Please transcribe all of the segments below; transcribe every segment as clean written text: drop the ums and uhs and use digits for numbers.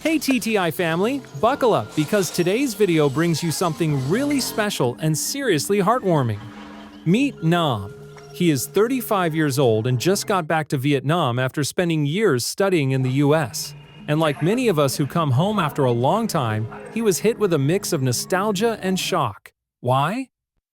Hey TTI family, buckle up because today's video brings you something really special and seriously heartwarming. Meet Nam. He is 35 years old and just got back to Vietnam after spending years studying in the US. And like many of us who come home after a long time, he was hit with a mix of nostalgia and shock. Why?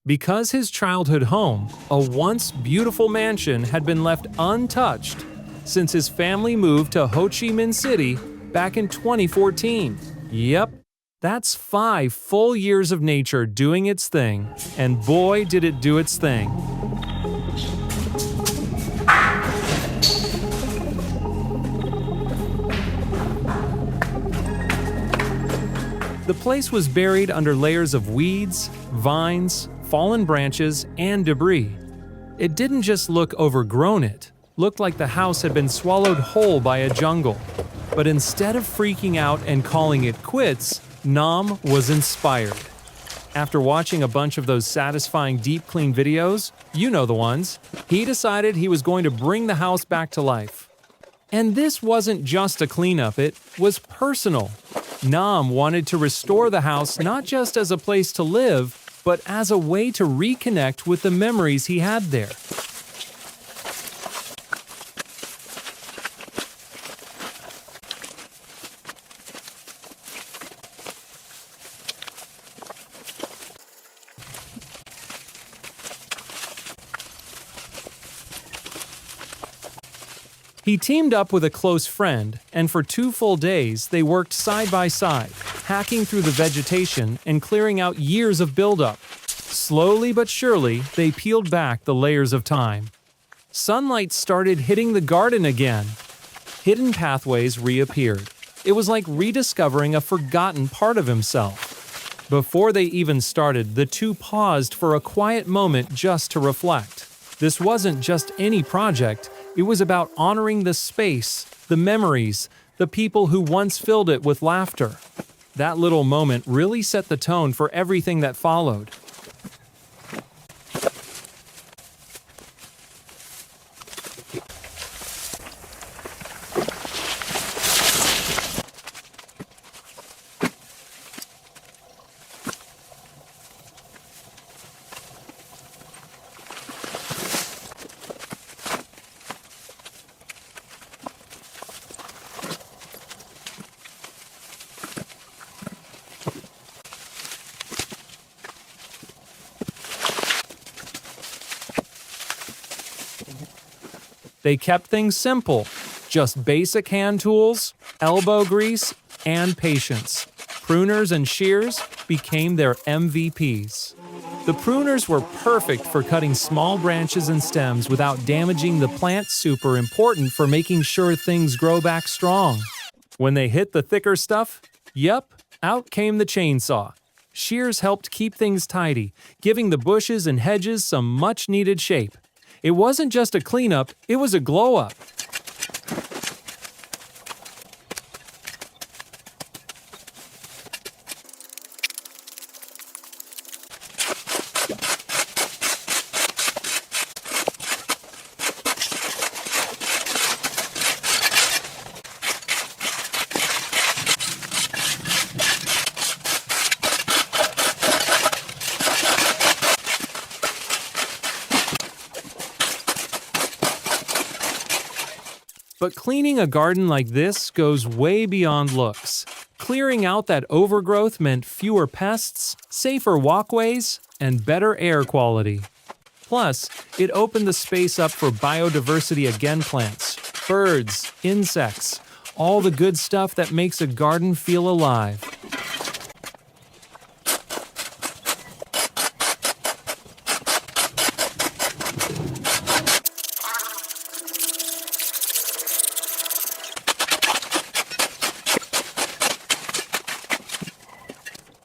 Because his childhood home, a once beautiful mansion, had been left untouched since his family moved to Ho Chi Minh City back in 2014. Yep, that's 5 full years of nature doing its thing, and boy did it do its thing. The place was buried under layers of weeds, vines, fallen branches, and debris. It didn't just look overgrown, it looked like the house had been swallowed whole by a jungle. But instead of freaking out and calling it quits, Nam was inspired. After watching a bunch of those satisfying deep clean videos, you know the ones, he decided he was going to bring the house back to life. And this wasn't just a cleanup, it was personal. Nam wanted to restore the house not just as a place to live, but as a way to reconnect with the memories he had there. He teamed up with a close friend, and for 2 full days they worked side by side, hacking through the vegetation and clearing out years of buildup. Slowly but surely, they peeled back the layers of time. Sunlight started hitting the garden again. Hidden pathways reappeared. It was like rediscovering a forgotten part of himself. Before they even started, the two paused for a quiet moment just to reflect. This wasn't just any project. It was about honoring the space, the memories, the people who once filled it with laughter. That little moment really set the tone for everything that followed. They kept things simple, just basic hand tools, elbow grease, and patience. Pruners and shears became their MVPs. The pruners were perfect for cutting small branches and stems without damaging the plant, super important for making sure things grow back strong. When they hit the thicker stuff, yep, out came the chainsaw. Shears helped keep things tidy, giving the bushes and hedges some much-needed shape. It wasn't just a cleanup, it was a glow-up. But cleaning a garden like this goes way beyond looks. Clearing out that overgrowth meant fewer pests, safer walkways, and better air quality. Plus, it opened the space up for biodiversity again plants, birds, insects, all the good stuff that makes a garden feel alive.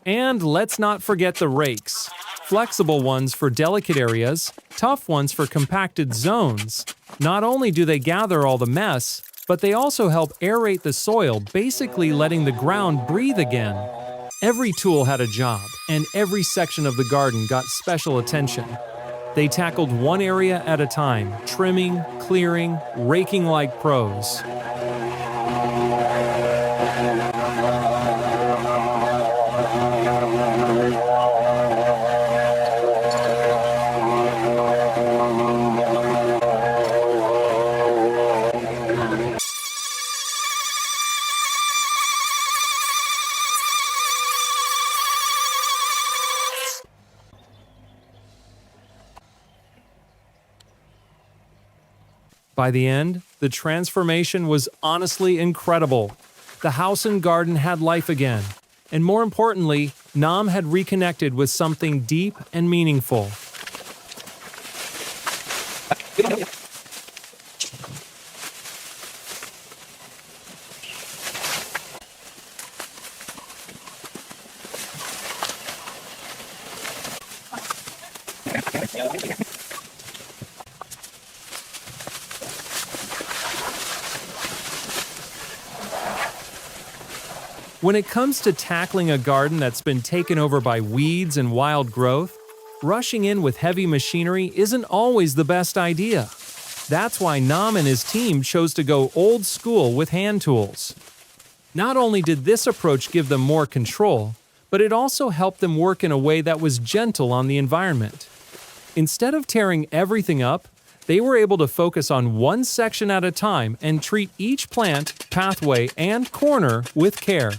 And let's not forget the rakes. Flexible ones for delicate areas, tough ones for compacted zones. Not only do they gather all the mess, but they also help aerate the soil, basically letting the ground breathe again. Every tool had a job, and every section of the garden got special attention. They tackled one area at a time, trimming, clearing, raking like pros. By the end, the transformation was honestly incredible. The house and garden had life again. And more importantly, Nam had reconnected with something deep and meaningful. When it comes to tackling a garden that's been taken over by weeds and wild growth, rushing in with heavy machinery isn't always the best idea. That's why Nam and his team chose to go old school with hand tools. Not only did this approach give them more control, but it also helped them work in a way that was gentle on the environment. Instead of tearing everything up, they were able to focus on one section at a time and treat each plant, pathway, and corner with care.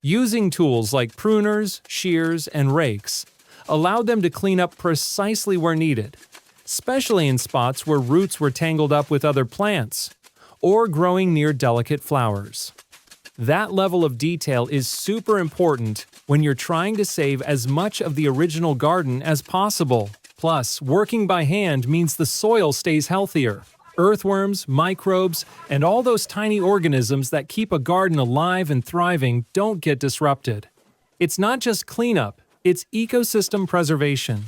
Using tools like pruners, shears, and rakes allowed them to clean up precisely where needed, especially in spots where roots were tangled up with other plants or growing near delicate flowers. That level of detail is super important when you're trying to save as much of the original garden as possible. Plus, working by hand means the soil stays healthier. Earthworms, microbes, and all those tiny organisms that keep a garden alive and thriving don't get disrupted. It's not just cleanup, it's ecosystem preservation.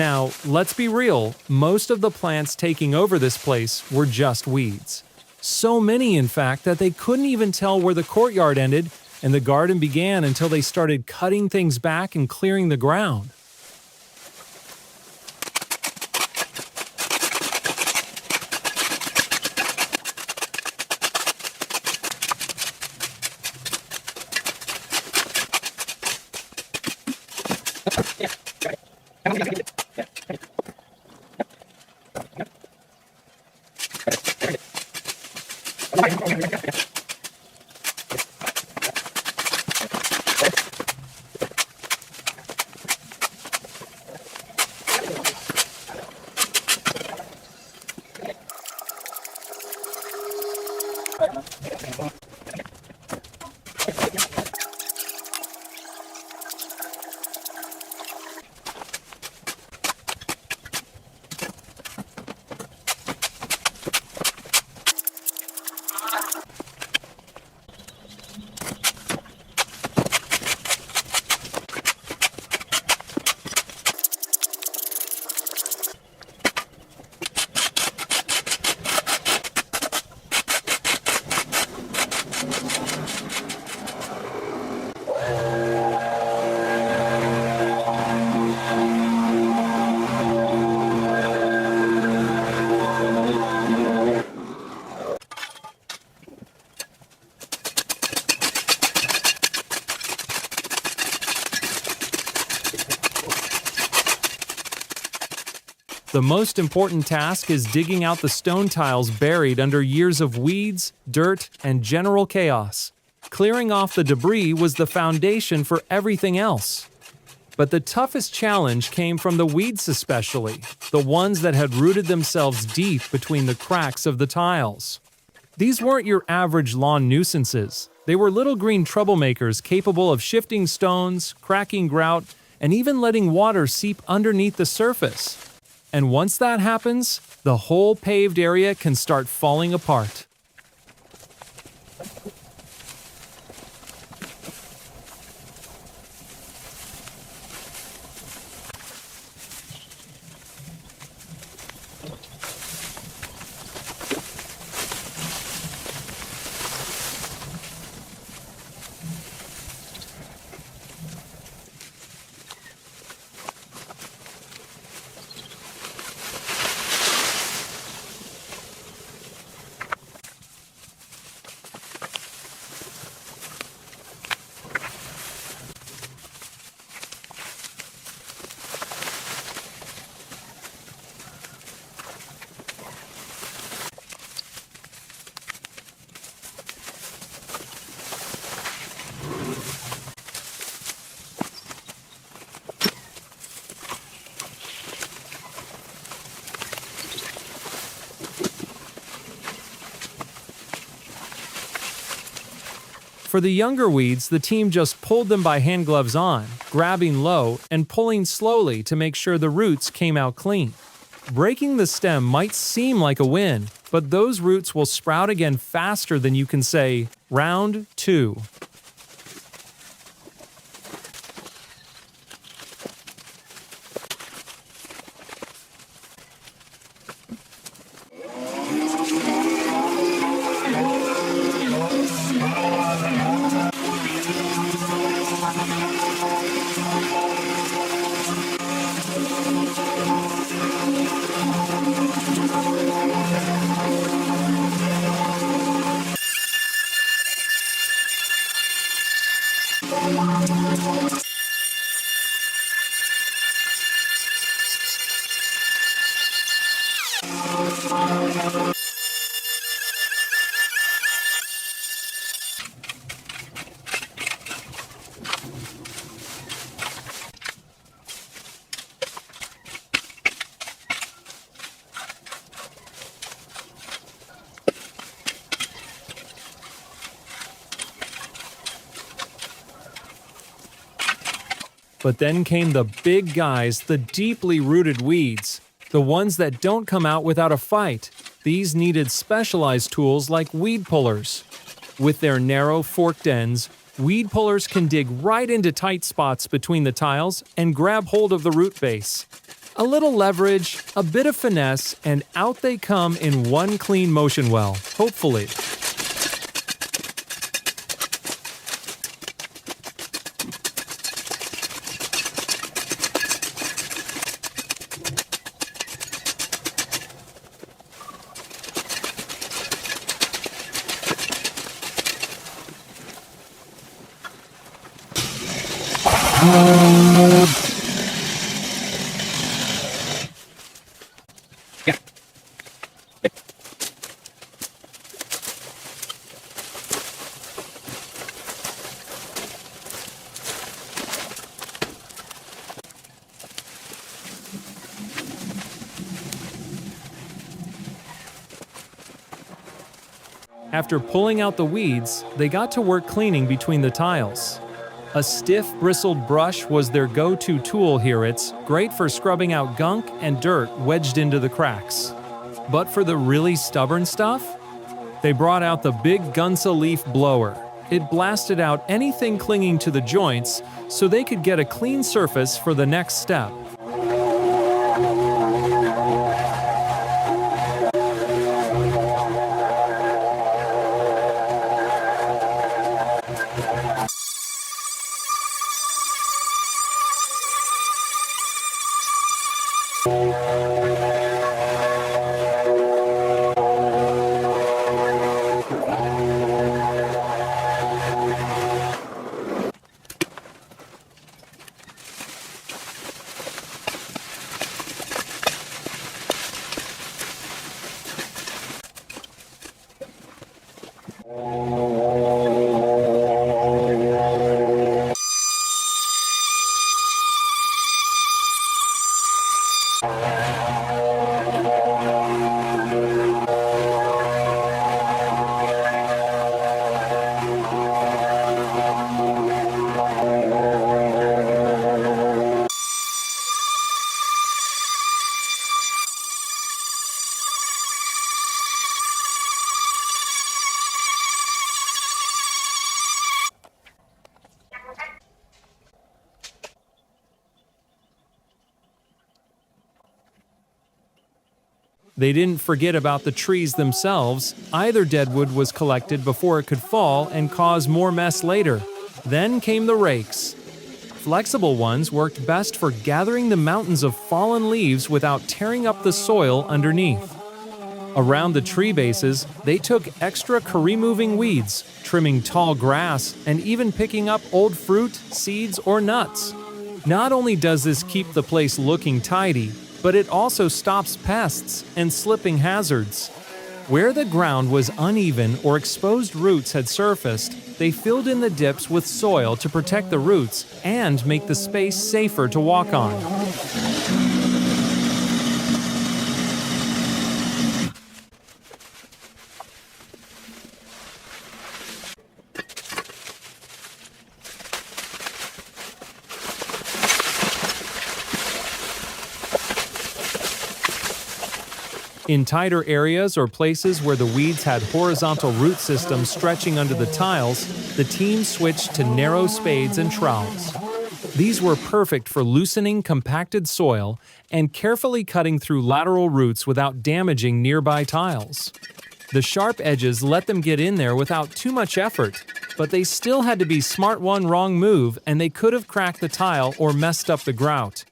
Now, let's be real, most of the plants taking over this place were just weeds. So many, in fact, that they couldn't even tell where the courtyard ended and the garden began until they started cutting things back and clearing the ground. The most important task is digging out the stone tiles buried under years of weeds, dirt, and general chaos. Clearing off the debris was the foundation for everything else. But the toughest challenge came from the weeds especially, the ones that had rooted themselves deep between the cracks of the tiles. These weren't your average lawn nuisances. They were little green troublemakers capable of shifting stones, cracking grout, and even letting water seep underneath the surface. And once that happens, the whole paved area can start falling apart. For the younger weeds, the team just pulled them by hand gloves on, grabbing low and pulling slowly to make sure the roots came out clean. Breaking the stem might seem like a win, but those roots will sprout again faster than you can say, round 2. But then came the big guys, the deeply rooted weeds, the ones that don't come out without a fight. These needed specialized tools like weed pullers. With their narrow, forked ends, weed pullers can dig right into tight spots between the tiles and grab hold of the root base. A little leverage, a bit of finesse, and out they come in one clean motion well, hopefully. After pulling out the weeds, they got to work cleaning between the tiles. A stiff, bristled brush was their go-to tool here. It's great for scrubbing out gunk and dirt wedged into the cracks. But for the really stubborn stuff, they brought out the big Gunsa leaf blower. It blasted out anything clinging to the joints so they could get a clean surface for the next step. They didn't forget about the trees themselves. Either deadwood was collected before it could fall and cause more mess later. Then came the rakes. Flexible ones worked best for gathering the mountains of fallen leaves without tearing up the soil underneath. Around the tree bases, they took extra career-moving weeds, trimming tall grass, and even picking up old fruit, seeds, or nuts. Not only does this keep the place looking tidy, but it also stops pests and slipping hazards. Where the ground was uneven or exposed roots had surfaced, they filled in the dips with soil to protect the roots and make the space safer to walk on. In tighter areas or places where the weeds had horizontal root systems stretching under the tiles, the team switched to narrow spades and trowels. These were perfect for loosening compacted soil and carefully cutting through lateral roots without damaging nearby tiles. The sharp edges let them get in there without too much effort, but they still had to be smart one wrong move and they could have cracked the tile or messed up the grout.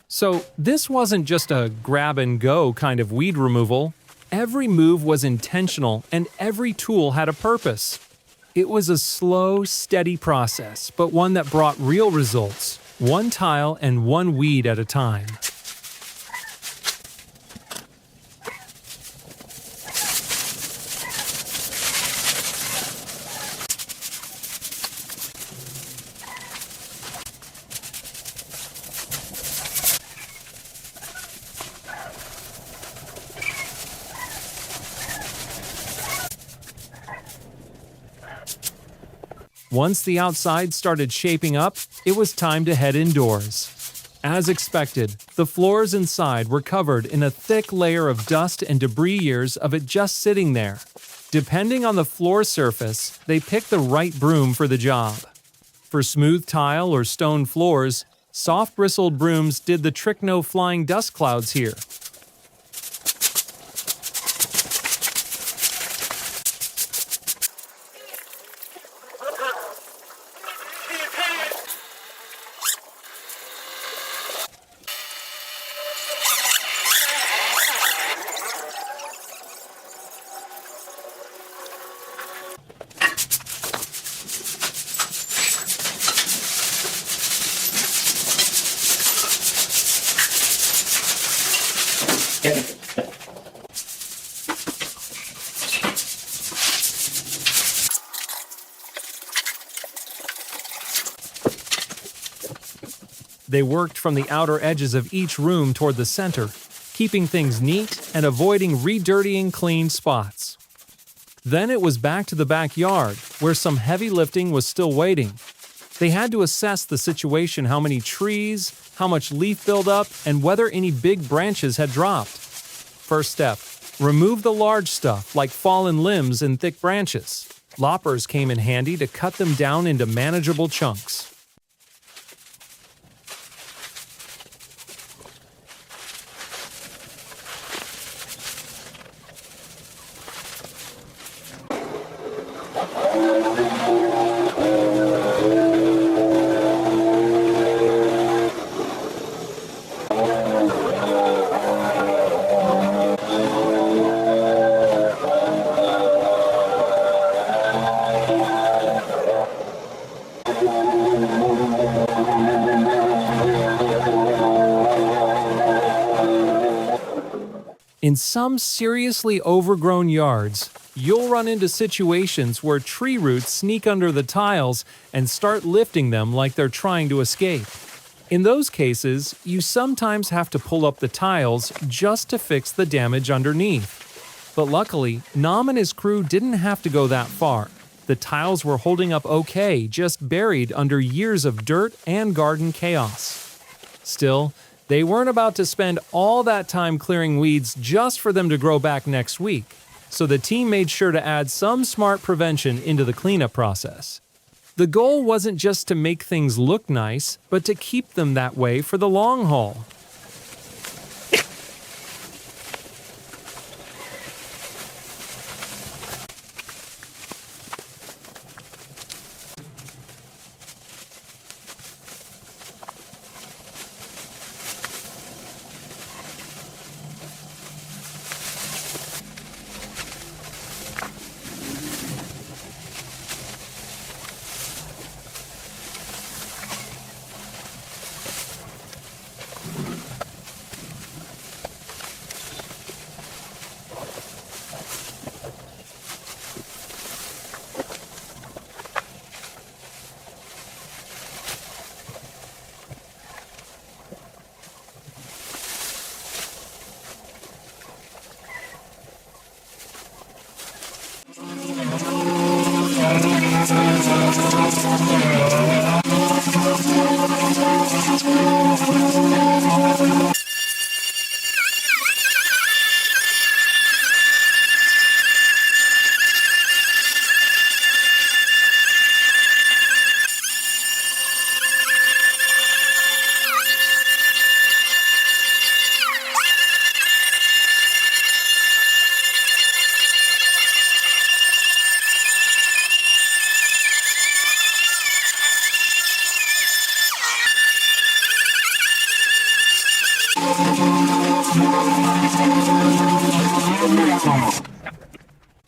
So this wasn't just a grab-and-go kind of weed removal. Every move was intentional and every tool had a purpose. It was a slow, steady process, but one that brought real results, one tile and one weed at a time. Once the outside started shaping up, it was time to head indoors. As expected, the floors inside were covered in a thick layer of dust and debris, years of it just sitting there. Depending on the floor surface, they picked the right broom for the job. For smooth tile or stone floors, soft bristled brooms did the trick. No flying dust clouds here. They worked from the outer edges of each room toward the center, keeping things neat and avoiding re-dirtying clean spots. Then it was back to the backyard, where some heavy lifting was still waiting. They had to assess the situation: how many trees, how much leaf buildup, and whether any big branches had dropped. First step: remove the large stuff like fallen limbs and thick branches. Loppers came in handy to cut them down into manageable chunks. In some seriously overgrown yards, you'll run into situations where tree roots sneak under the tiles and start lifting them like they're trying to escape. In those cases, you sometimes have to pull up the tiles just to fix the damage underneath. But luckily, Nam and his crew didn't have to go that far. The tiles were holding up okay, just buried under years of dirt and garden chaos. Still, they weren't about to spend all that time clearing weeds just for them to grow back next week, so the team made sure to add some smart prevention into the cleanup process. The goal wasn't just to make things look nice, but to keep them that way for the long haul.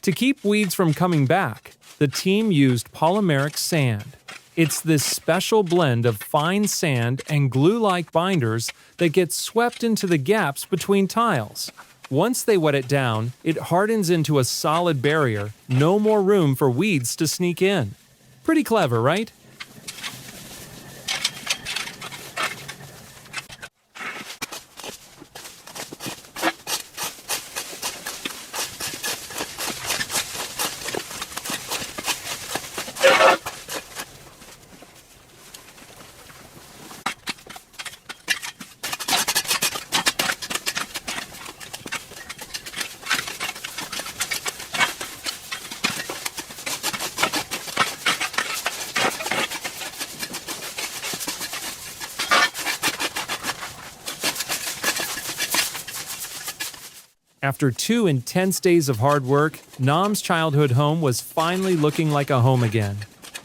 To keep weeds from coming back, the team used polymeric sand. It's this special blend of fine sand and glue-like binders that gets swept into the gaps between tiles. Once they wet it down, it hardens into a solid barrier, no more room for weeds to sneak in. Pretty clever, right? After 2 intense days of hard work, Nam's childhood home was finally looking like a home again.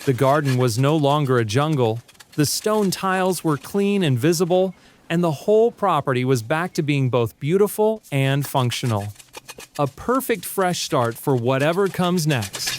The garden was no longer a jungle, the stone tiles were clean and visible, and the whole property was back to being both beautiful and functional. A perfect fresh start for whatever comes next.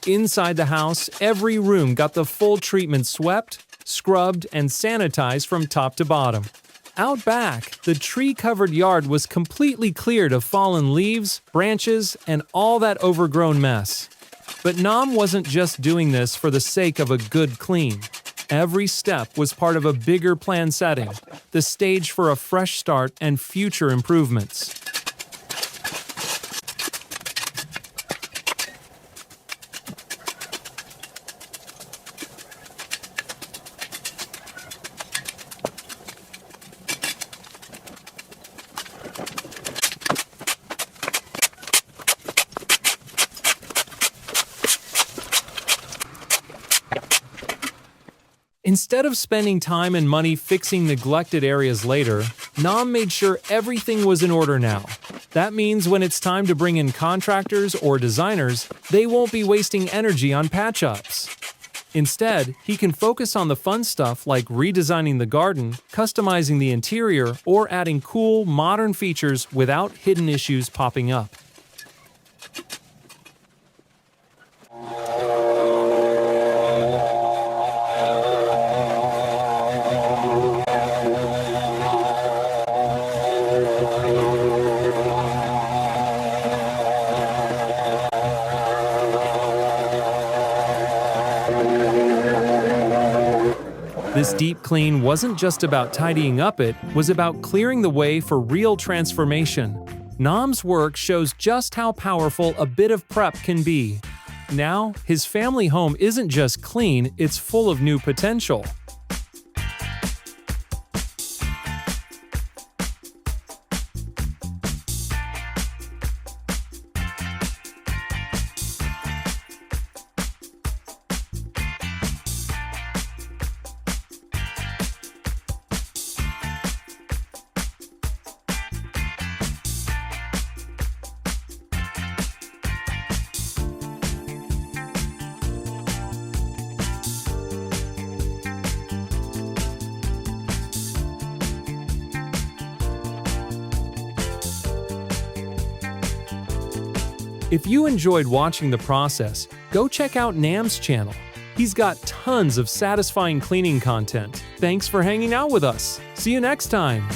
Inside the house, every room got the full treatment swept, scrubbed, and sanitized from top to bottom. Out back, the tree-covered yard was completely cleared of fallen leaves, branches, and all that overgrown mess. But Nam wasn't just doing this for the sake of a good clean. Every step was part of a bigger plan setting, the stage for a fresh start and future improvements. Instead of spending time and money fixing neglected areas later, Nam made sure everything was in order now. That means when it's time to bring in contractors or designers, they won't be wasting energy on patch-ups. Instead, he can focus on the fun stuff like redesigning the garden, customizing the interior, or adding cool, modern features without hidden issues popping up. This deep clean wasn't just about tidying up, it was about clearing the way for real transformation. Nam's work shows just how powerful a bit of prep can be. Now, his family home isn't just clean, it's full of new potential. If you enjoyed watching the process, go check out Nam's channel. He's got tons of satisfying cleaning content. Thanks for hanging out with us. See you next time.